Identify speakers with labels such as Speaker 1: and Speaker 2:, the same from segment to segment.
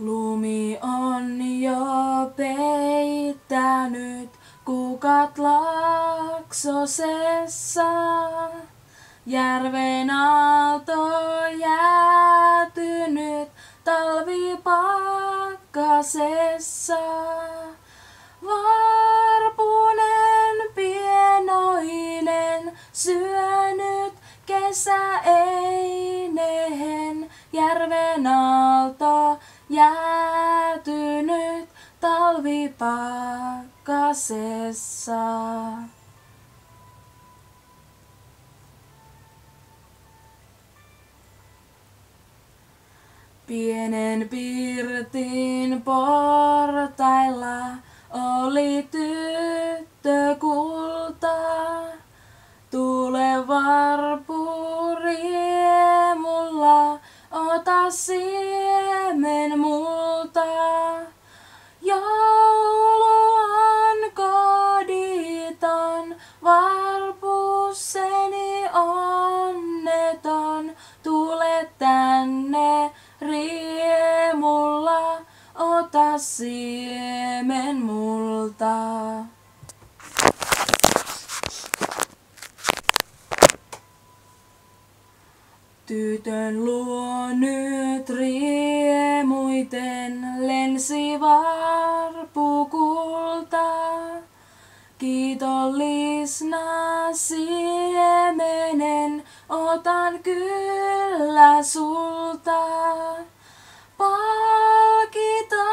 Speaker 1: Lumi on jo peittänyt kukat Laksosessa. Järven aalto jäätynyt talvipakkasessa. Varpunen pienoinen syönyt kesäeineen. Järven aalto jäätynyt talvipakkasessa. Pienen pirtin portailla oli tyttö kulta. Tule varpu riemulla, ota siemen multa. Joulu on koditon, varpusseni onneton. Tule tänne riemulla, ota siemen multa. Tytön luo nyt riemuiten lensi varpukulta. Kiitollisna siemenen otan kyllä sulta. Palkita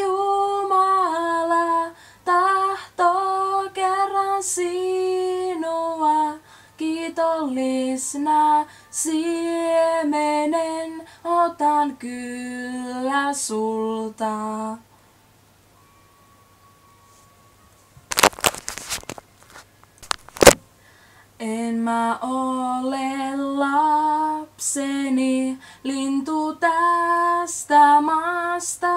Speaker 1: Jumala, tahtoo kerran sinua. Kiitollisna siemenen otan kyllä sulta. En mä ole lapseni lintu tästä maasta.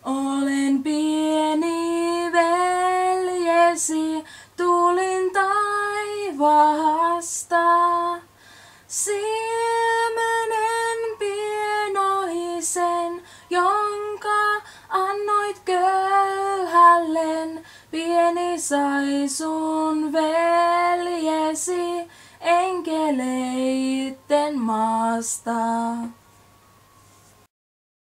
Speaker 1: Olen pieni veljesi, tulin taivaasta. Siemenen pienoisen, jonka annoit köyhällen. Pieni sai sun veljesi enkeleitten maasta.